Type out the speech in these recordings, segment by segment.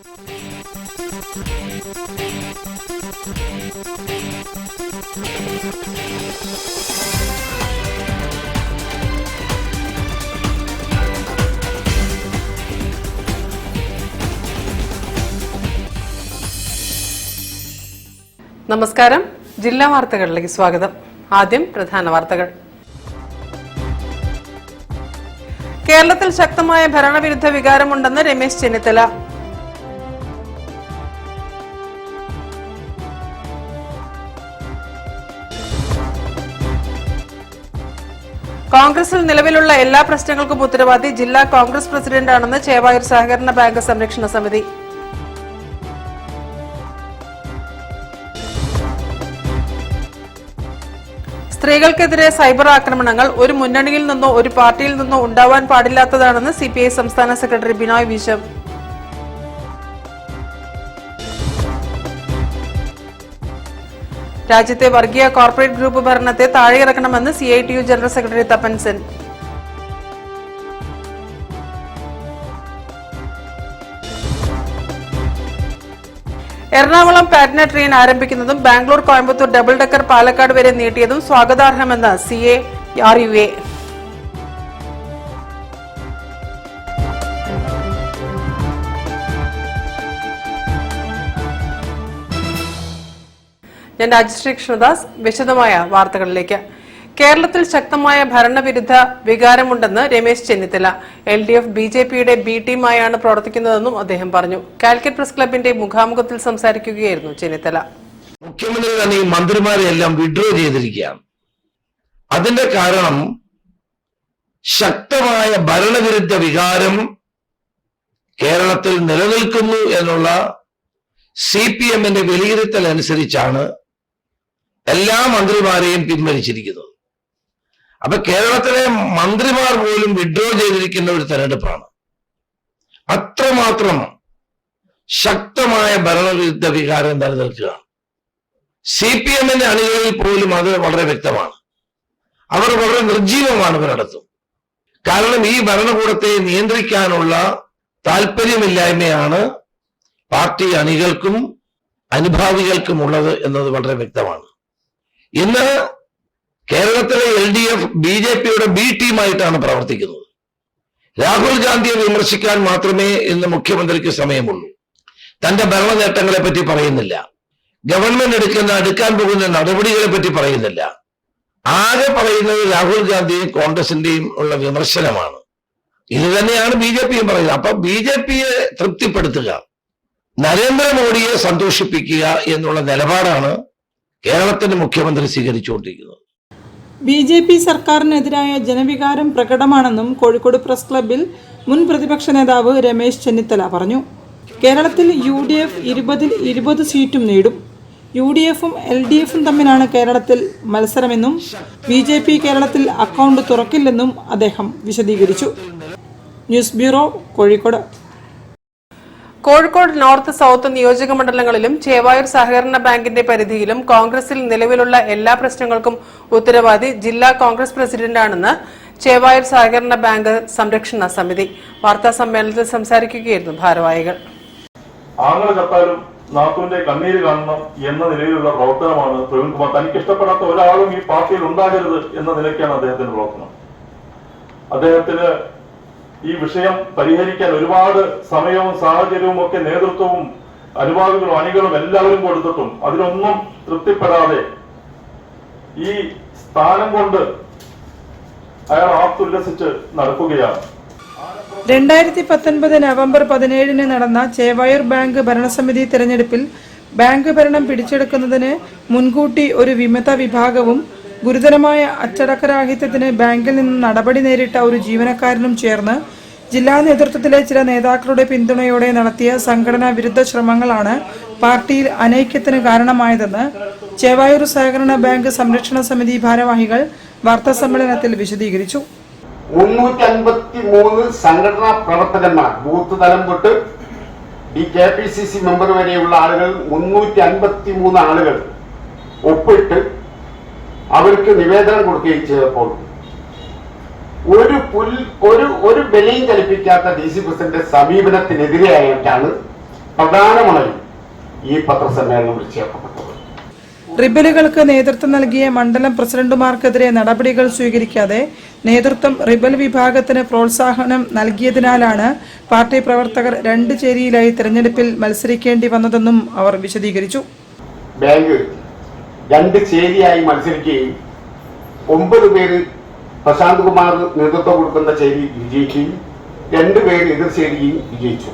നമസ്കാരം. ജില്ലാ വാർത്തകളിലേക്ക് സ്വാഗതം. ആദ്യം പ്രധാന വാർത്തകൾ. കേരളത്തിൽ ശക്തമായ ഭരണവിരുദ്ധ വികാരമുണ്ടെന്ന് രമേശ് ചെന്നിത്തല. കോൺഗ്രസിൽ നിലവിലുള്ള എല്ലാ പ്രശ്നങ്ങൾക്കും ഉത്തരവാദി ജില്ലാ കോൺഗ്രസ് പ്രസിഡന്റാണെന്ന് ചേവായൂർ സഹകരണ ബാങ്ക് സംരക്ഷണ സമിതി. സ്ത്രീകൾക്കെതിരെ സൈബർ ആക്രമണങ്ങൾ ഒരു മുന്നണിയിൽ നിന്നോ ഒരു പാർട്ടിയിൽ നിന്നോ ഉണ്ടാവാൻ പാടില്ലാത്തതാണെന്ന് സിപിഐ സംസ്ഥാന സെക്രട്ടറി ബിനോയ് വിശ്വം. രാജ്യത്തെ വർഗീയ കോർപ്പറേറ്റ് ഗ്രൂപ്പ് ഭരണത്തെ താഴെയിറക്കണമെന്ന് CITU general secretary Tapan Sen. Ernakulam Patna train ആരംഭിക്കുന്നതും ബാംഗ്ലൂർ കോയമ്പത്തൂർ ഡബിൾ ഡെക്കർ പാലക്കാട് വരെ നീട്ടിയതും സ്വാഗതാർഹമെന്ന് CARUA. ഞാൻ രാജശ്രീ കൃഷ്ണദാസ്. വിശദമായ വാർത്തകളിലേക്ക്. കേരളത്തിൽ ശക്തമായ ഭരണവിരുദ്ധ വികാരമുണ്ടെന്ന് രമേശ് ചെന്നിത്തല. LDF BJPയുടെ B ടീമായാണ് പ്രവർത്തിക്കുന്നതെന്നും അദ്ദേഹം പറഞ്ഞു. കാലിക്കറ്റ് പ്രസ് ക്ലബിന്റെ മുഖാമുഖത്തിൽ സംസാരിക്കുകയായിരുന്നു ചെന്നിത്തല. മുഖ്യമന്ത്രി തന്നെ ഈ മന്ത്രിമാരെയെല്ലാം വിഡ്രോ ചെയ്തിരിക്കുകയാണ്. അതിന്റെ കാരണം ശക്തമായ ഭരണവിരുദ്ധ വികാരം കേരളത്തിൽ നിലനിൽക്കുന്നു എന്നുള്ള CPMന്റെ വിലയിരുത്തൽ അനുസരിച്ചാണ് എല്ലാ മന്ത്രിമാരെയും പിൻവലിച്ചിരിക്കുന്നത്. അപ്പൊ കേരളത്തിലെ മന്ത്രിമാർ പോലും വിഡ്രോ ചെയ്തിരിക്കുന്ന ഒരു തെരഞ്ഞെടുപ്പാണ്. അത്രമാത്രം ശക്തമായ ഭരണവിരുദ്ധ വികാരം നിലനിൽക്കുകയാണ്. CPMന്റെ അണികളിൽ പോലും അത് വളരെ വ്യക്തമാണ്. അവർ വളരെ നിർജീവമാണ് ഇവരിടത്തും. കാരണം ഈ ഭരണകൂടത്തെ നിയന്ത്രിക്കാനുള്ള താല്പര്യമില്ലായ്മയാണ് പാർട്ടി അണികൾക്കും അനുഭാവികൾക്കും ഉള്ളത് എന്നത് വളരെ വ്യക്തമാണ്. ഇന്ന് കേരളത്തിലെ LDF BJPയുടെ B ടീമായിട്ടാണ് പ്രവർത്തിക്കുന്നത്. രാഹുൽ ഗാന്ധിയെ വിമർശിക്കാൻ മാത്രമേ ഇന്ന് മുഖ്യമന്ത്രിക്ക് സമയമുള്ളൂ. തന്റെ ഭരണ നേട്ടങ്ങളെ പറ്റി പറയുന്നില്ല. ഗവൺമെന്റ് എടുക്കാൻ പോകുന്ന നടപടികളെ പറ്റി പറയുന്നില്ല. ആകെ പറയുന്നത് രാഹുൽ ഗാന്ധിയും കോൺഗ്രസിന്റെയും ഉള്ള വിമർശനമാണ്. ഇത് തന്നെയാണ് BJPയും പറയുന്നത്. അപ്പൊ BJPയെ തൃപ്തിപ്പെടുത്തുക, നരേന്ദ്രമോദിയെ സന്തോഷിപ്പിക്കുക എന്നുള്ള നിലപാടാണ് കേരളത്തിന്റെ മുഖ്യമന്ത്രി സ്വീകരിച്ചുകൊണ്ടിരിക്കുന്നത്. BJP സർക്കാരിനെതിരായ ജനവികാരം പ്രകടമാണെന്നും കോഴിക്കോട് പ്രസ് ക്ലബിൽ മുൻ പ്രതിപക്ഷ നേതാവ് രമേശ് ചെന്നിത്തല പറഞ്ഞു. കേരളത്തിൽ UDF 20 സീറ്റും നേടും. UDFും LDFും തമ്മിലാണ് കേരളത്തിൽ മത്സരമെന്നും BJP കേരളത്തിൽ അക്കൗണ്ട് തുറക്കില്ലെന്നും അദ്ദേഹം വിശദീകരിച്ചു. News bureau, Kozhikode. Kozhikode north south നിയോജക മണ്ഡലങ്ങളിലും ചേവായൂർ സഹകരണ ബാങ്കിന്റെ പരിധിയിലും കോൺഗ്രസിൽ നിലവിലുള്ള എല്ലാ പ്രശ്നങ്ങൾക്കും ഉത്തരവാദി ജില്ലാ കോൺഗ്രസ് പ്രസിഡന്റാണെന്ന് ചേവായൂർ സഹകരണ ബാങ്ക് സംരക്ഷണ സമിതി. വാർത്താ സമ്മേളനത്തിൽ സംസാരിക്കുകയായിരുന്നു ഭാരവാഹികൾ. ആങ്ങളെ ചത്താലും നാത്തുവിന്റെ കണ്ണീര് കാണണം എന്ന നിലയിലുള്ള പ്രവർത്തനമാണ് പ്രവീൺകുമാർ. തനിക്ക് ഇഷ്ടപ്പെടാത്ത ഒരാളും ഈ പാർട്ടിയിൽ ഉണ്ടാകരുത് എന്ന നിലയ്ക്കാണ് അദ്ദേഹത്തിന്റെ പ്രവർത്തനം. അദ്ദേഹത്തിന് ഈ വിഷയം പരിഹരിക്കാൻ ഒരുപാട് സമയവും സാഹചര്യവും ഒക്കെ നേതൃത്വവും അനുഭാവികളും അണികളും എല്ലാവരും കൊടുത്തിട്ടും അതിനൊന്നും തൃപ്തിപ്പെടാതെ ഈ സ്ഥാനം കൊണ്ട് അയാൾ ആർത്തുല്ലസിച്ച് നടക്കുകയാണ്. 2019 നവംബർ 17 നടന്ന ചേവായൂർ ബാങ്ക് ഭരണസമിതി തെരഞ്ഞെടുപ്പിൽ ബാങ്ക് ഭരണം പിടിച്ചെടുക്കുന്നതിന് മുൻകൂട്ടി ഒരു വിമത വിഭാഗവും ഗുരുതരമായ അച്ചടക്കരാഹിത്യത്തിന് ബാങ്കിൽ നിന്ന് നടപടി നേരിട്ട ഒരു ജീവനക്കാരനും ചേർന്ന് ജില്ലാ നേതൃത്വത്തിലെ ചില നേതാക്കളുടെ പിന്തുണയോടെ നടത്തിയ സംഘടനാ വിരുദ്ധ ശ്രമങ്ങളാണ് പാർട്ടിയിൽ അനൈക്യത്തിന് കാരണമായതെന്ന് ചേവായൂർ സഹകരണ ബാങ്ക് സംരക്ഷണ സമിതി ഭാരവാഹികൾ വാർത്താസമ്മേളനത്തിൽ വിശദീകരിച്ചു. 353 സംഘടനാ പ്രവർത്തകന്മാർ ബൂത്ത് തലം തൊട്ട് KPCC മെമ്പർ വരെയുള്ള ആളുകൾ 353 ആളുകൾ ഒപ്പിട്ട് അവർക്ക് നിവേദനം കൊടുക്കുകയും ചെയ്തപ്പോൾ ഒരു വിലയും കൽപ്പിക്കാത്ത DC പ്രസിഡന്റ് സമീപനത്തിനെതിരെയായിട്ടാണ് പ്രധാനമായും ഈ പത്രസമ്മേളനം വിളിച്ചു ചേർക്കപ്പെട്ടത്. റിബലുകൾക്ക് നേതൃത്വം നൽകിയ മണ്ഡലം പ്രസിഡന്റുമാർക്കെതിരെ നടപടികൾ സ്വീകരിക്കാതെ നേതൃത്വം റിബൽ വിഭാഗത്തിന് പ്രോത്സാഹനം നൽകിയതിനാലാണ് പാർട്ടി പ്രവർത്തകർ രണ്ട് ചേരിയിലായി തെരഞ്ഞെടുപ്പിൽ മത്സരിക്കേണ്ടി വന്നതെന്നും അവർ വിശദീകരിച്ചു. ബാങ്ക് രണ്ട് ചേരിയായി മത്സരിക്കുകയും 9 പേര് പ്രശാന്ത് കുമാർ നേതൃത്വം കൊടുക്കുന്ന ചേരി വിജയിക്കുകയും 2 പേര് എതിർ ചേരിയും വിജയിച്ചു.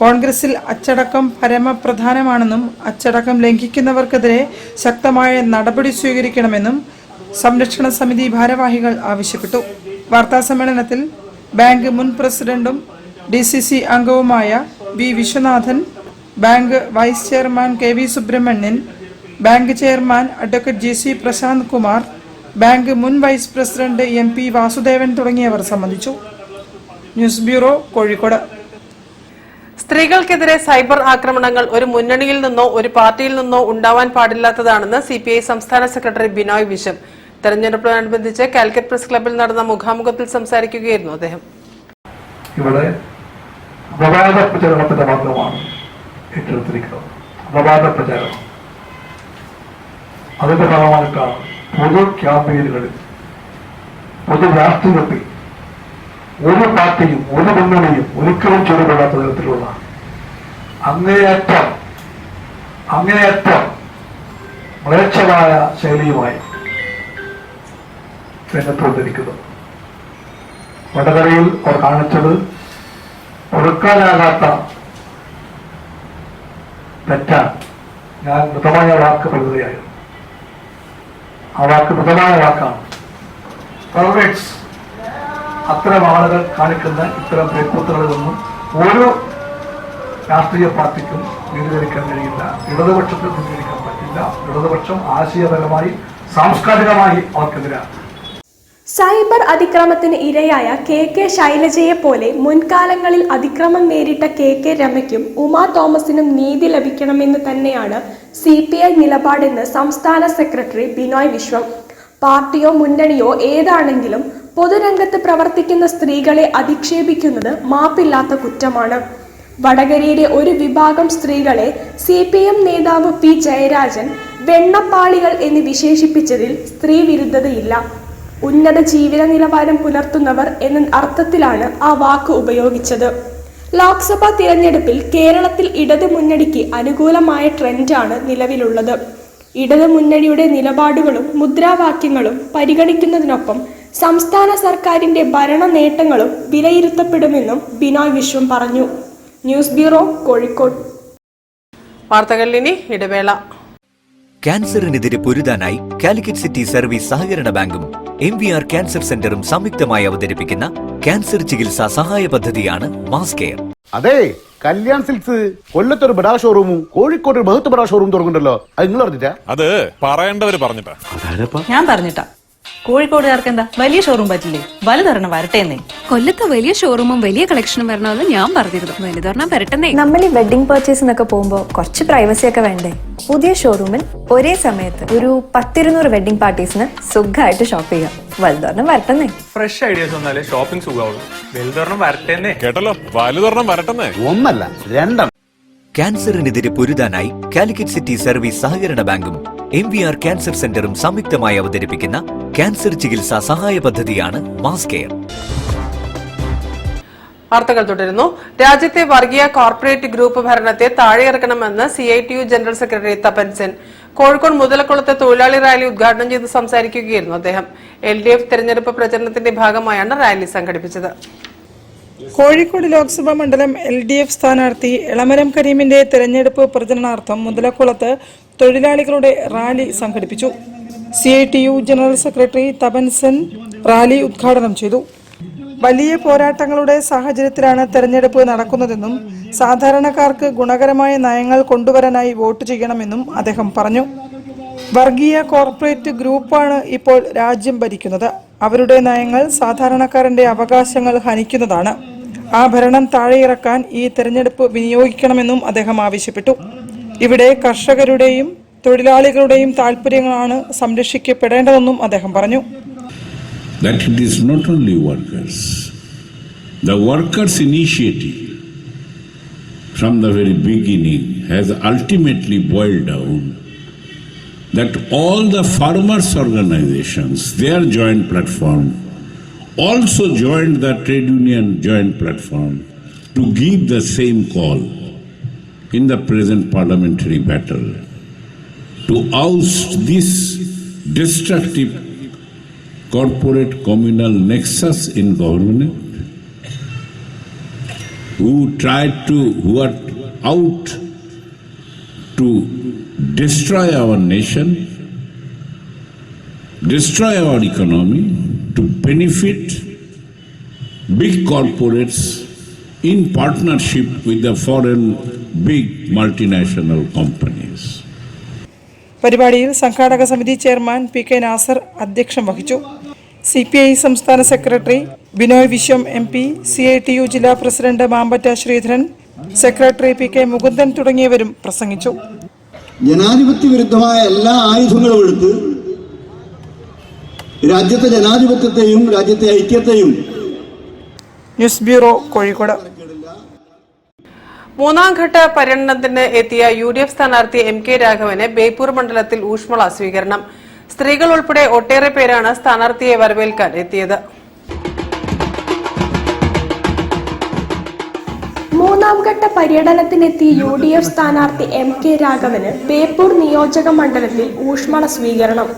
കോൺഗ്രസിൽ അച്ചടക്കം പരമപ്രധാനമാണെന്നും അച്ചടക്കം ലംഘിക്കുന്നവർക്കെതിരെ ശക്തമായ നടപടി സ്വീകരിക്കണമെന്നും സംരക്ഷണ സമിതി ഭാരവാഹികൾ ആവശ്യപ്പെട്ടു. വാർത്താസമ്മേളനത്തിൽ ബാങ്ക് മുൻ പ്രസിഡന്റും DCC അംഗവുമായ V Viswanathan, bank vice chairman KV Subrahmanyan, bank chairman advocate GC Prasanth Kumar, bank മുൻ വൈസ് പ്രസിഡന്റ് MP വാസുദേവൻ തുടങ്ങിയവർ സംബന്ധിച്ചു. News bureau, Kozhikode. സ്ത്രീകൾക്കെതിരെ സൈബർ ആക്രമണങ്ങൾ ഒരു മുന്നണിയിൽ നിന്നോ ഒരു പാർട്ടിയിൽ നിന്നോ ഉണ്ടാവാൻ പാടില്ലാത്തതാണെന്ന് CPI സംസ്ഥാന സെക്രട്ടറി ബിനോയ് വിശ്വം. തെരഞ്ഞെടുപ്പിനോടനുബന്ധിച്ച് കാലിക്കറ്റ് പ്രസ് ക്ലബ്ബിൽ നടന്ന മുഖാമുഖത്തിൽ സംസാരിക്കുകയായിരുന്നു അദ്ദേഹം. ഇവിടെ അപവാദ പ്രചരണത്തിന്റെ ഭാഗമാണ് ഏറ്റെടുത്തിരിക്കുന്നത്. അപവാദ പ്രചാരണം അതിന്റെ ഭാഗമായിട്ടാണ് പൊതു ക്യാമ്പയിനുകളിൽ, പൊതു രാഷ്ട്രീയത്തിൽ ഒരു പാർട്ടിയും ഒരു മുന്നണിയും ഒരിക്കലും ചുരുക്കൊള്ളാത്ത തരത്തിലുള്ള അങ്ങേയറ്റം മ്ലേച്ഛമായ ശൈലിയുമായി രംഗത്തുകൊണ്ടിരിക്കുന്നത്. വടകരയിൽ അവർ കാണിച്ചത് പൊറുക്കാനാകാത്ത തെറ്റാണ്. ഞാൻ മൃതമായ വാക്ക് പ്രകൃതിയായിരുന്നു. ആ വാക്ക് മൃതമായ വാക്കാണ്. പെർവേറ്റ്സ്, അത്തരം ആളുകൾ കാണിക്കുന്ന ഇത്തരം പേക്കൂത്തുകളിലൊന്നും ഒരു രാഷ്ട്രീയ പാർട്ടിക്കും നീതീകരിക്കാൻ കഴിയില്ല. ഇടതുപക്ഷത്തിൽ നീതീകരിക്കാൻ പറ്റില്ല. ഇടതുപക്ഷം ആശയപരമായി സാംസ്കാരികമായി അവർക്കെതിരാണ്. സൈബർ അതിക്രമത്തിന് ഇരയായ KK ശൈലജയെ പോലെ മുൻകാലങ്ങളിൽ അതിക്രമം നേരിട്ട KK രമയ്ക്കും ഉമാ തോമസിനും നീതി ലഭിക്കണമെന്ന് തന്നെയാണ് CPI നിലപാടെന്ന് സംസ്ഥാന സെക്രട്ടറി ബിനോയ് വിശ്വം. പാർട്ടിയോ മുന്നണിയോ ഏതാണെങ്കിലും പൊതുരംഗത്ത് പ്രവർത്തിക്കുന്ന സ്ത്രീകളെ അധിക്ഷേപിക്കുന്നത് മാപ്പില്ലാത്ത കുറ്റമാണ്. വടകരയിലെ ഒരു വിഭാഗം സ്ത്രീകളെ CPM നേതാവ് P ജയരാജൻ വെണ്ണപ്പാളികൾ എന്ന് വിശേഷിപ്പിച്ചതിൽ സ്ത്രീ വിരുദ്ധതയില്ല. ഉന്നത ജീവിത നിലവാരം പുലർത്തുന്നവർ എന്ന അർത്ഥത്തിലാണ് ആ വാക്ക് ഉപയോഗിച്ചത്. ലോക്സഭാ തിരഞ്ഞെടുപ്പിൽ കേരളത്തിൽ ഇടതു മുന്നണിക്ക് അനുകൂലമായ ട്രെൻഡാണ് നിലവിലുള്ളത്. ഇടതു മുന്നണിയുടെ നിലപാടുകളും മുദ്രാവാക്യങ്ങളും പരിഗണിക്കുന്നതിനൊപ്പം സംസ്ഥാന സർക്കാരിന്റെ ഭരണ നേട്ടങ്ങളും വിലയിരുത്തപ്പെടുമെന്നും ബിനോയ് വിശ്വം പറഞ്ഞു. News bureau, Kozhikode. വാർത്തകളിൽ ഇനി ഇടവേള. ക്യാൻസറിനെതിരെ പൊരുതാനായി കാലിക്കറ്റ് സിറ്റി സർവീസ് സഹകരണ ബാങ്കും MVR ക്യാൻസർ സെന്ററും സംയുക്തമായി അവതരിപ്പിക്കുന്ന ക്യാൻസർ ചികിത്സാ സഹായ പദ്ധതിയാണ് മാസ് കെയർ. അതെ, കല്യാൺ സിൽക്സ് കൊല്ലത്തൊരു ബഡാ ഷോറൂമും കോഴിക്കോട് ഒരു ബഹുത്ത് ബഡാ ഷോറൂം തുറക്കുന്നുണ്ടല്ലോ. അത് നിങ്ങൾ പറഞ്ഞിട്ടാ? അത് പറയേണ്ടവര് പറഞ്ഞിട്ടാ. ഞാൻ പറഞ്ഞിട്ടാ. കോഴിക്കോടുകാർക്ക് എന്താ വലിയ ഷോറൂം പറ്റില്ലേ? വലുതൊരെണ്ണം വരട്ടേന്നേ. കൊല്ലത്ത് വലിയ ഷോറൂമും വലിയ കളക്ഷനും വരണമെന്ന് ഞാൻ പറഞ്ഞിരുന്നു. വലുതൊരെണ്ണം വരട്ടെന്നേ. നമ്മൾ ഈ വെഡിങ് പർച്ചേസിനൊക്കെ പോകുമ്പോൾ കുറച്ച് പ്രൈവസി ഒക്കെ വേണ്ടേ? പുതിയ ഷോറൂമിൽ ഒരേ സമയത്ത് ഒരു 10-200 വെഡിങ് പാർട്ടീസിന് സുഖമായിട്ട് ഷോപ്പ് ചെയ്യാം. വലുതൊരെണ്ണം വരട്ടെന്നേ. ഫ്രഷ് ഐഡിയാസ് വന്നാലേ ഷോപ്പിംഗ് സുഖമാവുള്ളൂ. വലുതൊരെണ്ണം വരട്ടെന്നേ. കേട്ടല്ലോ, വലുതൊരെണ്ണം വരട്ടെന്നേ. ഒന്നല്ല, രണ്ടെണ്ണം. ക്യാൻസറിനെതിരെ പൊരുതാനായി കാലിക്കറ്റ് സിറ്റി സർവീസ് സഹകരണ ബാങ്കും MVR ക്യാൻസർ സെന്ററും സംയുക്തമായി അവതരിപ്പിക്കുന്ന ക്യാൻസർ ചികിത്സാ സഹായ പദ്ധതിയാണ് മാസ് കെയർ. വാർത്തകൾ തുടരുന്നു. രാജ്യത്തെ വർഗീയ കോർപ്പറേറ്റ് ഗ്രൂപ്പ് ഭരണത്തെ താഴെയിറക്കണമെന്ന് CITU general secretary Tapan Sen Kozhikode മുതലക്കുളത്തെ തൊഴിലാളി റാലി ഉദ്ഘാടനം ചെയ്ത് സംസാരിക്കുകയായിരുന്നു അദ്ദേഹം. LDF തെരഞ്ഞെടുപ്പ് പ്രചരണത്തിന്റെ ഭാഗമായാണ് റാലി സംഘടിപ്പിച്ചത്. കോഴിക്കോട് ലോക്സഭാ മണ്ഡലം LDF സ്ഥാനാർത്ഥി എളമരം കരീമിന്റെ തെരഞ്ഞെടുപ്പ് പ്രചരണാർത്ഥം മുതലക്കുളത്ത് തൊഴിലാളികളുടെ റാലി സംഘടിപ്പിച്ചു. CITU general secretary Tapan Sen rally ഉദ്ഘാടനം ചെയ്തു. വലിയ പോരാട്ടങ്ങളുടെ സാഹചര്യത്തിലാണ് തെരഞ്ഞെടുപ്പ് നടക്കുന്നതെന്നും സാധാരണക്കാർക്ക് ഗുണകരമായ നയങ്ങൾ കൊണ്ടുവരാനായി വോട്ട് ചെയ്യണമെന്നും അദ്ദേഹം പറഞ്ഞു. വർഗീയ കോർപ്പറേറ്റ് ഗ്രൂപ്പാണ് ഇപ്പോൾ രാജ്യം ഭരിക്കുന്നത്. അവരുടെ നയങ്ങൾ സാധാരണക്കാരന്റെ അവകാശങ്ങൾ ഹനിക്കുന്നതാണ്. ആ ഭരണം താഴെയിറക്കാൻ ഈ തെരഞ്ഞെടുപ്പ് വിനിയോഗിക്കണമെന്നും അദ്ദേഹം ആവശ്യപ്പെട്ടു. ഇവിടെ കർഷകരുടെയും തൊഴിലാളികളുടെയും താൽപര്യങ്ങളാണ് സംരക്ഷിക്കപ്പെടേണ്ടതെന്നും അദ്ദേഹം പറഞ്ഞു. That it is not only workers, the workers' initiative from the very beginning has ultimately boiled down that all the farmers' organizations, their joint platform, also joined the trade union joint platform to give the same call in the present parliamentary battle to oust this destructive corporate communal nexus in government who are out to destroy our nation, destroy our economy, to benefit big corporates in partnership with the foreign big multinational companies. പരിപാടിയിൽ സംഘാടക സമിതി chairman P K. Nasar അധ്യക്ഷം വഹിച്ചു. CPI സംസ്ഥാന secretary Binoy Viswam MP, CITU ജില്ലാ president Mampatta Sreedharan, secretary P K. Mukundan തുടങ്ങിയവരും പ്രസംഗിച്ചു. ജനാധിപത്യ വിരുദ്ധമായ എല്ലാ ആയുധങ്ങളും എടുത്ത് രാജ്യത്തെ ജനാധിപത്യത്തെയും രാജ്യത്തെ ഐക്യത്തെയും. News bureau, Kozhikode. മൂന്നാം ഘട്ട പര്യടനത്തിന് എത്തിയ UDF സ്ഥാനാർത്ഥി MK രാഘവന് ബേപ്പൂർ മണ്ഡലത്തിൽ ഊഷ്മള സ്വീകരണം. സ്ത്രീകൾ ഉൾപ്പെടെ ഒട്ടേറെ പേരാണ് സ്ഥാനാർത്ഥിയെ വരവേൽക്കാൻ എത്തിയത്. മൂന്നാം ഘട്ട പര്യടനത്തിനെത്തിയ UDF സ്ഥാനാർത്ഥി MK രാഘവന് ബേപ്പൂർ നിയോജക മണ്ഡലത്തിൽ ഊഷ്മള സ്വീകരണം.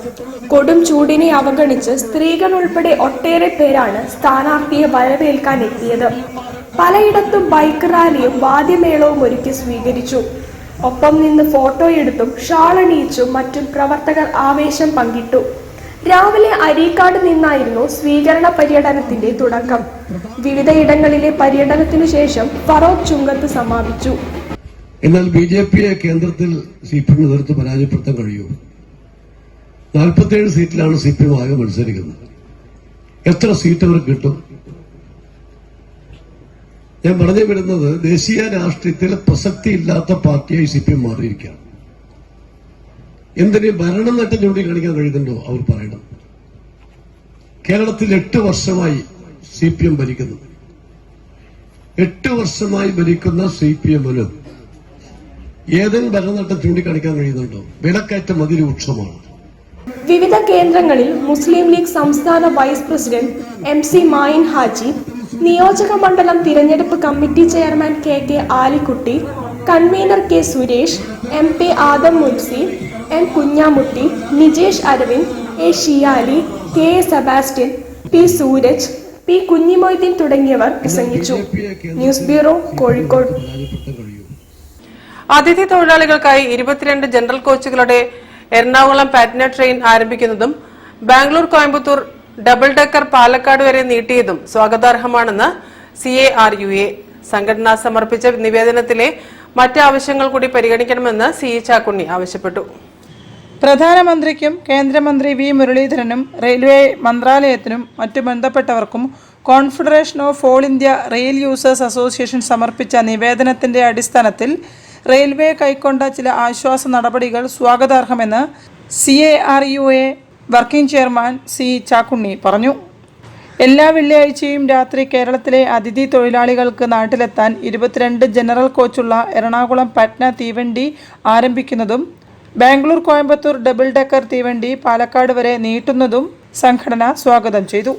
കൊടും ചൂടിനെ അവഗണിച്ച് സ്ത്രീകൾ ഉൾപ്പെടെ ഒട്ടേറെ പേരാണ് സ്ഥാനാർത്ഥിയെ വരവേൽക്കാൻ എത്തിയത്. പലയിടത്തും ബൈക്ക് റാലിയും വാദ്യമേളവും ഒരുക്കി സ്വീകരിച്ചു. ഒപ്പം നിന്ന് ഫോട്ടോയെടുത്തും ഷാളണിയിച്ചും മറ്റും പ്രവർത്തകർ ആവേശം പങ്കിട്ടു. രാവിലെ അരീക്കാട് നിന്നായിരുന്നു സ്വീകരണ പര്യടനത്തിന്റെ തുടക്കം. വിവിധയിടങ്ങളിലെ പര്യടനത്തിനു ശേഷം ഫറോക്ക് ചുങ്കത്ത് സമാപിച്ചു. എന്നാൽ BJPയെ കേന്ദ്രത്തിൽ CPM നേതൃത്വം പരാജയപ്പെടുത്താൻ കഴിയൂ. 47 സീറ്റിലാണ് CPM ആകെ മത്സരിക്കുന്നത്. എത്ര സീറ്റ് അവർ കിട്ടും? ഞാൻ പറഞ്ഞു വരുന്നത്, ദേശീയ രാഷ്ട്രീയത്തിൽ പ്രസക്തിയില്ലാത്ത പാർട്ടിയായി CPM മാറിയിരിക്കുകയാണ്. എന്തിന് ഭരണം നേട്ടം ചൂണ്ടിക്കാണിക്കാൻ കഴിയുന്നുണ്ടോ അവർ പറയണം. കേരളത്തിൽ 8 വർഷമായി CPM ഭരിക്കുന്നു. 8 വർഷമായി ഭരിക്കുന്ന CPM-ന് ഏതെങ്കിലും ഭരണനേട്ടം ചൂണ്ടിക്കാണിക്കാൻ കഴിയുന്നുണ്ടോ? വിലക്കയറ്റം അതിരൂക്ഷമാണ്. വിവിധ കേന്ദ്രങ്ങളിൽ മുസ്ലിം ലീഗ് സംസ്ഥാന vice president MC Mayin Haji, നിയോജക മണ്ഡലം തിരഞ്ഞെടുപ്പ് committee chairman KK Alikutty, convener K Suresh, MP Adam Munshi, N Kunhamutty, Nijesh Aravind, A Shiyali, K Sebastian, P Sooraj, P Kunhimoideen തുടങ്ങിയവർ പ്രസംഗിച്ചു. News bureau, Kozhikode. അതിഥി തൊഴിലാളികൾക്കായി 22 ജനറൽ കോച്ചുകളുടെ എറണാകുളം പാറ്റ്ന ട്രെയിൻ ആരംഭിക്കുന്നതും ബാംഗ്ലൂർ കോയമ്പത്തൂർ ഡബിൾ ഡെക്കർ പാലക്കാട് വരെ നീട്ടിയതും സ്വാഗതാർഹമാണെന്ന് CARUA. സംഘടന സമർപ്പിച്ച നിവേദനത്തിലെ മറ്റ് ആവശ്യങ്ങൾ കൂടി പരിഗണിക്കണമെന്ന് CE ചാക്കുണ്ണി ആവശ്യപ്പെട്ടു. പ്രധാനമന്ത്രിക്കും കേന്ദ്രമന്ത്രി V മുരളീധരനും റെയിൽവേ മന്ത്രാലയത്തിനും മറ്റു ബന്ധപ്പെട്ടവർക്കും confederation of all India rail users association സമർപ്പിച്ച നിവേദനത്തിന്റെ അടിസ്ഥാനത്തിൽ റെയിൽവേ കൈക്കൊണ്ട ചില ആശ്വാസ നടപടികൾ സ്വാഗതാർഹമെന്ന് CARUA working chairman CE Chakkunni പറഞ്ഞു. എല്ലാ വെള്ളിയാഴ്ചയും രാത്രി കേരളത്തിലെ അതിഥി തൊഴിലാളികൾക്ക് നാട്ടിലെത്താൻ 22 ജനറൽ കോച്ചുള്ള എറണാകുളം പാറ്റ്ന തീവണ്ടി ആരംഭിക്കുന്നതും ബാംഗ്ലൂർ കോയമ്പത്തൂർ ഡബിൾ ഡെക്കർ തീവണ്ടി പാലക്കാട് വരെ നീട്ടുന്നതും സംഘടന സ്വാഗതം ചെയ്തു.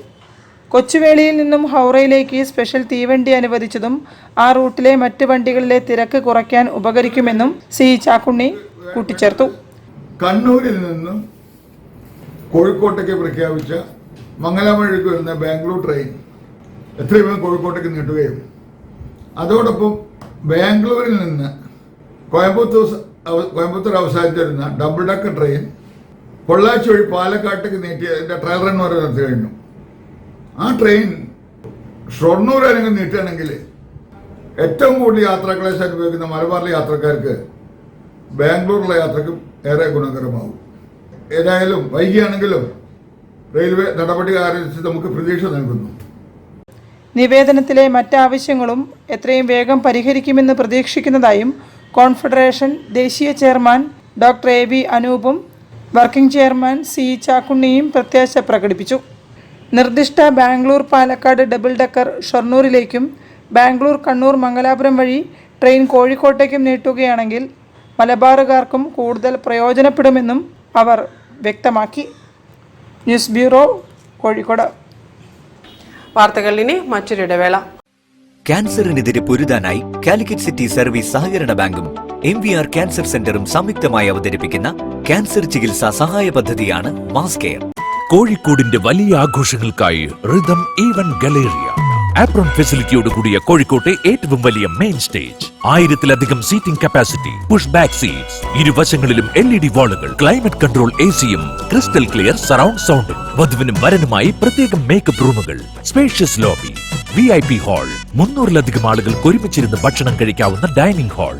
കൊച്ചുവേളിയിൽ നിന്നും ഹൗറയിലേക്ക് സ്പെഷ്യൽ തീവണ്ടി അനുവദിച്ചതും ആ റൂട്ടിലെ മറ്റ് വണ്ടികളിലെ തിരക്ക് കുറയ്ക്കാൻ ഉപകരിക്കുമെന്നും CE ചാക്കുണ്ണി കൂട്ടിച്ചേർത്തു. കണ്ണൂരിൽ നിന്നും കോഴിക്കോട്ടേക്ക് പ്രഖ്യാപിച്ച മംഗലാമഴയ്ക്ക് വരുന്ന ബാംഗ്ലൂർ ട്രെയിൻ എത്രയും വേഗം കോഴിക്കോട്ടേക്ക് നീട്ടുകയും അതോടൊപ്പം ബാംഗ്ലൂരിൽ നിന്ന് കോയമ്പത്തൂർ അവസാനിച്ചിരുന്ന ഡബിൾ ഡെക്കർ ട്രെയിൻ പൊള്ളാച്ചി വഴി പാലക്കാട്ടേക്ക് നീട്ടിയതിൻ്റെ ട്രയൽ റൺ വരെ നിർത്തി കഴിഞ്ഞു. ആ ട്രെയിൻ ഷൊർണൂർ അല്ലെങ്കിൽ നീട്ടുകയാണെങ്കിൽ ഏറ്റവും കൂടുതൽ യാത്രാക്ലേശം അനുഭവിക്കുന്ന മലബാറിലെ യാത്രക്കാർക്ക് ബാംഗ്ലൂരിലെ യാത്രക്കും ഏറെ ഗുണകരമാകും. ഏതായാലും വൈകിയാണെങ്കിലും റെയിൽവേ നടപടി ആരംഭിച്ച് നമുക്ക് പ്രതീക്ഷ നൽകുന്നു. നിവേദനത്തിലെ മറ്റാവശ്യങ്ങളും എത്രയും വേഗം പരിഹരിക്കുമെന്ന് പ്രതീക്ഷിക്കുന്നതായും കോൺഫെഡറേഷൻ ദേശീയ ചെയർമാൻ ഡോക്ടർ AV അനൂപും വർക്കിംഗ് ചെയർമാൻ CE ചാക്കുണ്ണിയും പ്രത്യാശ പ്രകടിപ്പിച്ചു. നിർദ്ദിഷ്ട ബാംഗ്ലൂർ പാലക്കാട് ഡബിൾ ഡെക്കർ ഷൊർണൂരിലേക്കും ബാംഗ്ലൂർ കണ്ണൂർ മംഗലാപുരം വഴി ട്രെയിൻ കോഴിക്കോട്ടേക്കും നീട്ടുകയാണെങ്കിൽ മലബാറുകാർക്കും കൂടുതൽ പ്രയോജനപ്പെടുമെന്നും അവർ വ്യക്തമാക്കി. News bureau, Kozhikode. വാർത്തകൾ ഇനി മറ്റൊരിടവേള. ക്യാൻസറിനെതിരെ പൊരുതാനായി കാലിക്കറ്റ് സിറ്റി സർവീസ് സഹകരണ ബാങ്കും MVR ക്യാൻസർ സെന്ററും സംയുക്തമായി അവതരിപ്പിക്കുന്ന ക്യാൻസർ ചികിത്സാ സഹായ പദ്ധതിയാണ് മാസ് കെയർ. കോഴിക്കോടിന്റെ വലിയ ആഘോഷങ്ങൾക്കായി റിതം ഈവന്റ് ഗലേറിയ ആപ്രോൺ ഫെസിലിറ്റിയോട് കൂടിയ കോഴിക്കോട്ടെ ഏറ്റവും വലിയ മെയിൻ സ്റ്റേജ്, 1000-ലധികം seating capacity, push back seats, ഇരുവശങ്ങളിലും LED വാളുകൾ, ക്ലൈമറ്റ് കൺട്രോൾ AC-യും ക്രിസ്റ്റൽ ക്ലിയർ സറൗണ്ട് സൗണ്ടും, വധുവിനും വരനുമായി പ്രത്യേകം മേക്കപ്പ് റൂമുകൾ, സ്പേഷ്യസ് ലോബി, VIP ഹാൾ, 300-ലധികം ആളുകൾക്ക് ഒരുമിച്ചിരുന്ന് ഭക്ഷണം കഴിക്കാവുന്ന dining hall,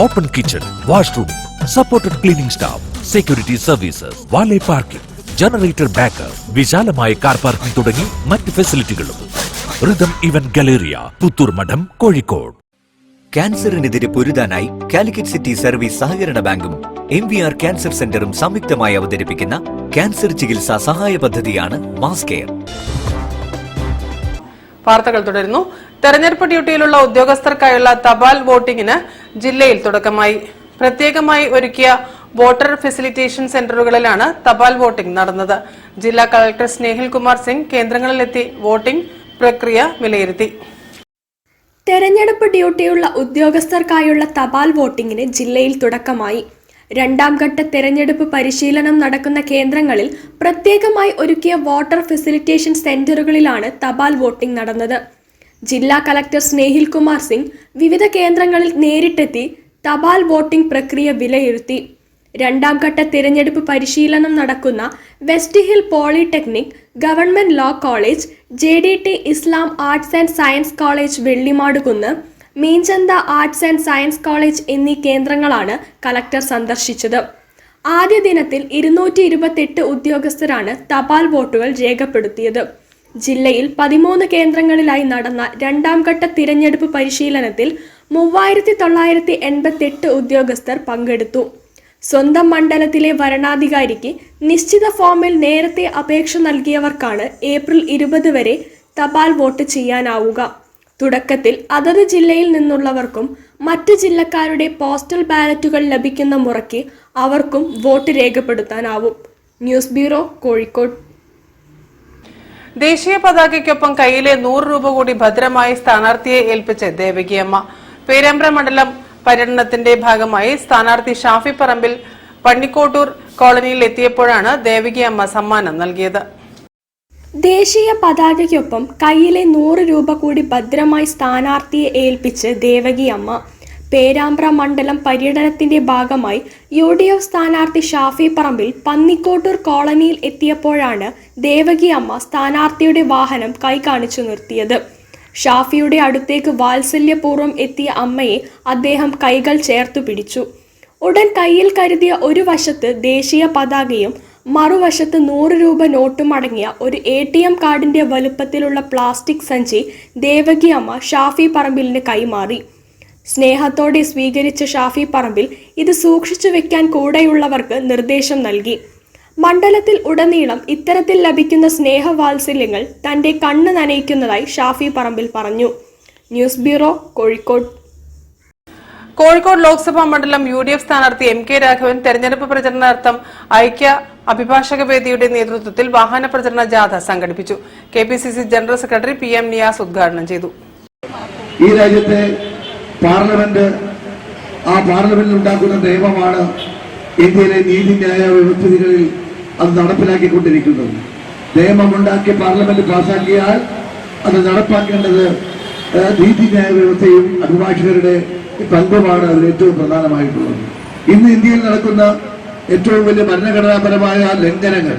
open kitchen, washroom, supported cleaning staff, security services, valet parking, generator backup, വിശാലമായ കാർ പാർക്കിംഗ് തുടങ്ങി മറ്റ് ഫെസിലിറ്റികളും. റിതം ഈവന്റ് ഗലേറിയ, പുത്തൂർ മഠം, കോഴിക്കോട്. ക്യാൻസറിനെതിരെ പൊരുതാനായി കാലിക്കറ്റ് സിറ്റി സർവീസ് സഹകരണ ബാങ്കും MVR ക്യാൻസർ സെന്ററും സംയുക്തമായി അവതരിപ്പിക്കുന്ന ക്യാൻസർ ചികിത്സാ സഹായ പദ്ധതിയാണ് മാസ് കെയർ. വാർത്തകൾ തുടരുന്നു. തെരഞ്ഞെടുപ്പ് ഡ്യൂട്ടിയിലുള്ള ഉദ്യോഗസ്ഥർക്കായുള്ള തപാൽ വോട്ടിംഗിന് ജില്ലയിൽ തുടക്കമായി. പ്രത്യേകമായി ഒരുക്കിയ വോട്ടർ ഫെസിലിറ്റേഷൻ സെന്ററുകളിലാണ് തപാൽ വോട്ടിംഗ് നടന്നത്. ജില്ലാ കളക്ടർ സ്നേഹിൽ കുമാർ സിംഗ് കേന്ദ്രങ്ങളിലെത്തി വോട്ടിംഗ് പ്രക്രിയ വിലയിരുത്തി. തെരഞ്ഞെടുപ്പ് ഡ്യൂട്ടിയുള്ള ഉദ്യോഗസ്ഥർക്കായുള്ള തപാൽ വോട്ടിംഗിന് ജില്ലയിൽ തുടക്കമായി. രണ്ടാം ഘട്ട തെരഞ്ഞെടുപ്പ് പരിശീലനം നടക്കുന്ന കേന്ദ്രങ്ങളിൽ പ്രത്യേകമായി ഒരുക്കിയ വോട്ടർ ഫെസിലിറ്റേഷൻ സെന്ററുകളിലാണ് തപാൽ വോട്ടിംഗ് നടന്നത്. ജില്ലാ കളക്ടർ സ്നേഹിൽ കുമാർ സിംഗ് വിവിധ കേന്ദ്രങ്ങളിൽ നേരിട്ടെത്തി തപാൽ വോട്ടിംഗ് പ്രക്രിയ വിലയിരുത്തി. രണ്ടാം ഘട്ട തിരഞ്ഞെടുപ്പ് പരിശീലനം നടക്കുന്ന west hill polytechnic, government law college, JDT Islam arts and science college Vellimadukunnu, Meenchanda arts and science college എന്നീ കേന്ദ്രങ്ങളാണ് കളക്ടർ സന്ദർശിച്ചത്. ആദ്യ ദിനത്തിൽ 228 ഉദ്യോഗസ്ഥരാണ് തപാൽ വോട്ടുകൾ രേഖപ്പെടുത്തിയത്. ജില്ലയിൽ 13 കേന്ദ്രങ്ങളിലായി നടന്ന രണ്ടാം ഘട്ട തിരഞ്ഞെടുപ്പ് പരിശീലനത്തിൽ 3988 ഉദ്യോഗസ്ഥർ പങ്കെടുത്തു. സ്വന്തം മണ്ഡലത്തിലെ വരണാധികാരിക്ക് നിശ്ചിത ഫോമിൽ നേരത്തെ അപേക്ഷ നൽകിയവർക്കാണ് ഏപ്രിൽ 20 വരെ തപാൽ വോട്ട് ചെയ്യാനാവുക. തുടക്കത്തിൽ അതത് ജില്ലയിൽ നിന്നുള്ളവർക്കും മറ്റു ജില്ലക്കാരുടെ പോസ്റ്റൽ ബാലറ്റുകൾ ലഭിക്കുന്ന മുറയ്ക്ക് അവർക്കും വോട്ട് രേഖപ്പെടുത്താനാവും. News bureau, Kozhikode. ദേശീയ പതാകയ്ക്കൊപ്പം കയ്യിലെ 100 രൂപ കൂടി ഭദ്രമായി സ്ഥാനാർത്ഥിയെ ഏൽപ്പിച്ച് ദേവകിയമ്മ. പേരാമ്പ്ര മണ്ഡലം പര്യടനത്തിന്റെ ഭാഗമായി സ്ഥാനാർത്ഥി ഷാഫി പറമ്പിൽ പന്നിക്കോട്ടൂർ കോളനിയിൽ എത്തിയപ്പോഴാണ് ദേവകിയമ്മ സമ്മാനം നൽകിയത്. ദേശീയ പതാകയ്ക്കൊപ്പം കയ്യിലെ 100 രൂപ കൂടി ഭദ്രമായി സ്ഥാനാർത്ഥിയെ ഏൽപ്പിച്ച് ദേവകിയമ്മ. പേരാമ്പ്ര മണ്ഡലം പര്യടനത്തിന്റെ ഭാഗമായി UDF സ്ഥാനാർത്ഥി ഷാഫി പറമ്പിൽ പന്നിക്കോട്ടൂർ കോളനിയിൽ എത്തിയപ്പോഴാണ് ദേവകിയമ്മ സ്ഥാനാർത്ഥിയുടെ വാഹനം കൈകാണിച്ചു നിർത്തിയത്. ഷാഫിയുടെ അടുത്തേക്ക് വാത്സല്യപൂർവ്വം എത്തിയ അമ്മയെ അദ്ദേഹം കൈകൾ ചേർത്തു പിടിച്ചു. ഉടൻ കയ്യിൽ കരുതിയ ഒരു വശത്ത് ദേശീയ പതാകയും മറുവശത്ത് 100 രൂപ നോട്ടും അടങ്ങിയ ഒരു ATM കാർഡിന്റെ വലുപ്പത്തിലുള്ള പ്ലാസ്റ്റിക് സഞ്ചി ദേവകിയമ്മ ഷാഫി പറമ്പിലിന് കൈമാറി. സ്നേഹത്തോടെ സ്വീകരിച്ച ഷാഫി പറമ്പിൽ ഇത് സൂക്ഷിച്ചു വെക്കാൻ കൂടെയുള്ളവർക്ക് നിർദ്ദേശം നൽകി. മണ്ഡലത്തിൽ ഉടനീളം ഇത്തരത്തിൽ ലഭിക്കുന്ന സ്നേഹവാത്സല്യങ്ങൾ തന്റെ കണ്ണ് നനയിക്കുന്നതായി ഷാഫി പറമ്പിൽ പറഞ്ഞു. News bureau, Kozhikode. കോഴിക്കോട് ലോക്സഭാ മണ്ഡലം UDF സ്ഥാനാർത്ഥി MK രാഘവൻ തെരഞ്ഞെടുപ്പ് പ്രചരണാർത്ഥം ഐക്യ അഭിഭാഷക വേദിയുടെ നേതൃത്വത്തിൽ വാഹന പ്രചരണ ജാഥ സംഘടിപ്പിച്ചു. KPCC general secretary PM Niyas ഉദ്ഘാടനം ചെയ്തു. ഈ രാജ്യത്തെ പാർലമെന്റ്, ആ പാർലമെന്റിൽ ഉണ്ടാക്കുന്ന നിയമമാണ് ഇന്ത്യയിലെ നീതിന്യായ വ്യവസ്ഥിതികളിൽ അത് നടപ്പിലാക്കിക്കൊണ്ടിരിക്കുന്നത്. നിയമമുണ്ടാക്കി പാർലമെന്റ് പാസാക്കിയാൽ അത് നടപ്പാക്കേണ്ടത് നീതിന്യായ വ്യവസ്ഥയും അഭിഭാഷകരുടെ പങ്കുമാണ് അതിൽ ഏറ്റവും പ്രധാനമായിട്ടുള്ളത്. ഇന്ന് ഇന്ത്യയിൽ നടക്കുന്ന ഏറ്റവും വലിയ ഭരണഘടനാപരമായ ലംഘനങ്ങൾ,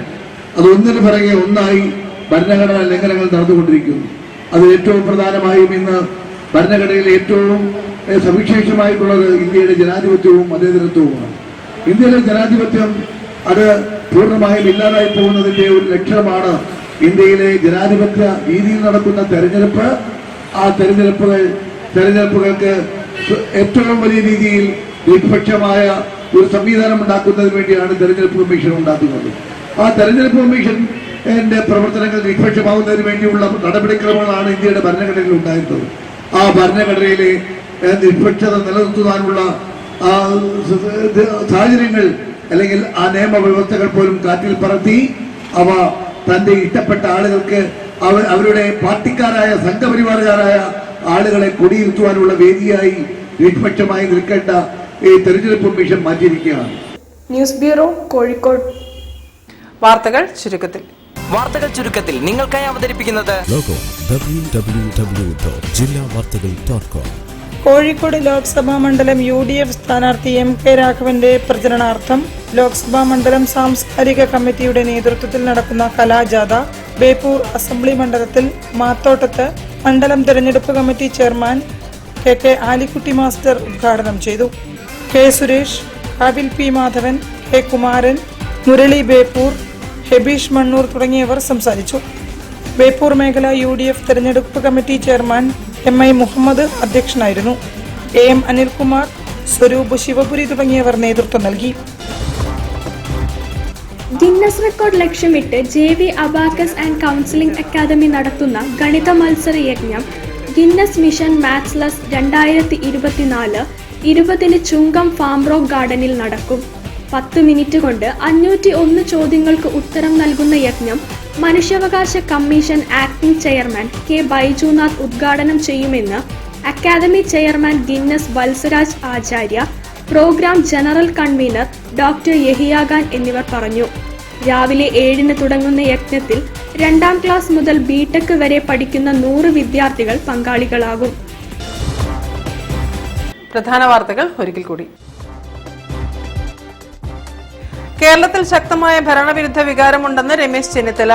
അത് ഒന്നിനു പിറകെ ഒന്നായി ഭരണഘടനാ ലംഘനങ്ങൾ നടന്നുകൊണ്ടിരിക്കുന്നു. അതിൽ ഏറ്റവും പ്രധാനമായും ഇന്ന് ഭരണഘടനയിൽ ഏറ്റവും സവിശേഷമായിട്ടുള്ളത് ഇന്ത്യയുടെ ജനാധിപത്യവും മതേതരത്വവുമാണ്. ഇന്ത്യയിലെ ജനാധിപത്യം അത് പൂർണ്ണമായും ഇല്ലാതായി പോകുന്നതിന്റെ ഒരു ലക്ഷണമാണ് ഇന്ത്യയിലെ ജനാധിപത്യ രീതിയിൽ നടക്കുന്ന തെരഞ്ഞെടുപ്പ്. ആ തെരഞ്ഞെടുപ്പുകൾക്ക് ഏറ്റവും വലിയ രീതിയിൽ നിഷ്പക്ഷമായ ഒരു സംവിധാനം ഉണ്ടാക്കുന്നതിന് വേണ്ടിയാണ് തെരഞ്ഞെടുപ്പ് കമ്മീഷൻ ഉണ്ടാക്കുന്നത്. ആ തെരഞ്ഞെടുപ്പ് കമ്മീഷന്റെ പ്രവർത്തനങ്ങൾ നിഷ്പക്ഷമാകുന്നതിന് വേണ്ടിയുള്ള നടപടിക്രമങ്ങളാണ് ഇന്ത്യയുടെ ഭരണഘടനയിൽ ഉണ്ടായിരുന്നത്. ആ ഭരണഘടനയിലെ നിഷ്പക്ഷത നിലനിർത്തുവാനുള്ള സാഹചര്യങ്ങൾ അല്ലെങ്കിൽ ആ നിയമവ്യവസ്ഥകൾ പോലും കാറ്റിൽ പറത്തി അവ തന്റെ ഇഷ്ടപ്പെട്ട ആളുകൾക്ക് അവരുടെ പാർട്ടിക്കാരായ സംഘപരിവാറുകാരായ ആളുകളെ കൊടിയിരുത്തുവാനുള്ള വേദിയായി നിഷ്പക്ഷമായി നിൽക്കേണ്ട ഈ തെരഞ്ഞെടുപ്പ് കമ്മീഷൻ മാറ്റിയിരിക്കുകയാണ്. News bureau, Kozhikode. വാർത്തകൾ ചുരുക്കത്തിൽ നിങ്ങൾക്കായി അവതരിപ്പിക്കുന്നത് കോഴിക്കോട് ലോക്സഭാ മണ്ഡലം UDF സ്ഥാനാർത്ഥി MK രാഘവന്റെ പ്രചരണാർത്ഥം ലോക്സഭാ മണ്ഡലം സാംസ്കാരിക കമ്മിറ്റിയുടെ നേതൃത്വത്തിൽ നടക്കുന്ന കലാജാഥ ബേപ്പൂർ അസംബ്ലി മണ്ഡലത്തിൽ മാത്തോട്ടത്ത് മണ്ഡലം തെരഞ്ഞെടുപ്പ് committee chairman KK Alikutty master ഉദ്ഘാടനം ചെയ്തു. K സുരേഷ്, കാവിൽ P മാധവൻ, K കുമാരൻ, മുരളി ബേപ്പൂർ, ഹെബീഷ് മണ്ണൂർ തുടങ്ങിയവർ സംസാരിച്ചു. ബേപ്പൂർ മേഖല UDF തെരഞ്ഞെടുപ്പ് കമ്മിറ്റി ചെയർമാൻ MI മുഹമ്മദ് അധ്യക്ഷനായിരുന്നു. AM അനിൽകുമാർ, സ്വരൂപ് ശിവപുരി തുടങ്ങിയവർ നേതൃത്വം നൽകി. ഗിന്നസ് റെക്കോർഡ് ലക്ഷ്യമിട്ട് JV abacus and counselling academy നടത്തുന്ന ഗണിത മത്സര യജ്ഞം ഗിന്നസ് മിഷൻ മാത്സ്ലെസ് 2024 20 ചുങ്കം ഫാം റോക്ക് ഗാർഡനിൽ നടക്കും. 10 മിനിറ്റ് കൊണ്ട് 501 ചോദ്യങ്ങൾക്ക് ഉത്തരം നൽകുന്ന യജ്ഞം മനുഷ്യാവകാശ commission acting chairman K Baijunath ഉദ്ഘാടനം ചെയ്യുമെന്ന് academy chairman Guinness Valsaraj Acharya, programme general convener doctor Yahiya Khan എന്നിവർ പറഞ്ഞു. രാവിലെ 7-ന് തുടങ്ങുന്ന യജ്ഞത്തിൽ 2ാം ക്ലാസ് മുതൽ BTech വരെ പഠിക്കുന്ന 100 വിദ്യാർത്ഥികൾ പങ്കാളികളാകും. പ്രധാന വാർത്തകൾ ഒരിക്കൽ കൂടി. കേരളത്തിൽ ശക്തമായ ഭരണവിരുദ്ധ വികാരമുണ്ടെന്ന് രമേശ് ചെന്നിത്തല.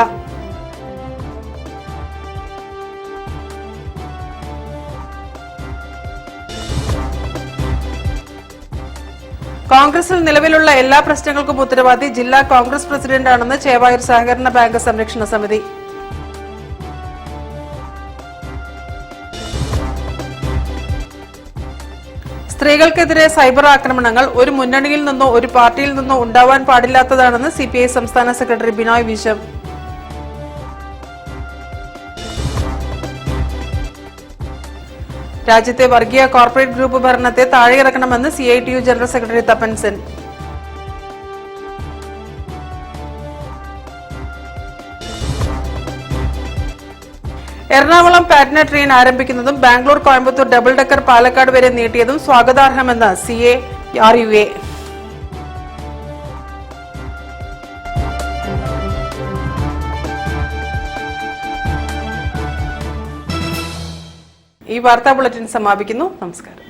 കോൺഗ്രസിൽ നിലവിലുള്ള എല്ലാ പ്രശ്നങ്ങൾക്കും ഉത്തരവാദി ജില്ലാ കോൺഗ്രസ് പ്രസിഡന്റാണെന്ന് ചേവായൂർ സഹകരണ ബാങ്ക് സംരക്ഷണ സമിതി. സ്ത്രീകൾക്കെതിരെ സൈബർ ആക്രമണങ്ങൾ ഒരു മുന്നണിയിൽ നിന്നോ ഒരു പാർട്ടിയിൽ നിന്നോ ഉണ്ടാവാൻ പാടില്ലാത്തതാണെന്ന് CPI സംസ്ഥാന സെക്രട്ടറി ബിനോയ് വിശ്വം. രാജ്യത്തെ വർഗീയ കോർപ്പറേറ്റ് ഗ്രൂപ്പ് ഭരണത്തെ താഴെയിറക്കണമെന്ന് CITU general secretary Tapan Sen. Ernakulam Patna train ആരംഭിക്കുന്നതും ബാംഗ്ലൂർ കോയമ്പത്തൂർ ഡബിൾ ഡെക്കർ പാലക്കാട് വരെ നീട്ടിയതും സ്വാഗതാർഹമെന്ന് CARUA. ഈ വാർത്താ ബുള്ളറ്റിൻ സമാപിക്കുന്നു. നമസ്കാരം.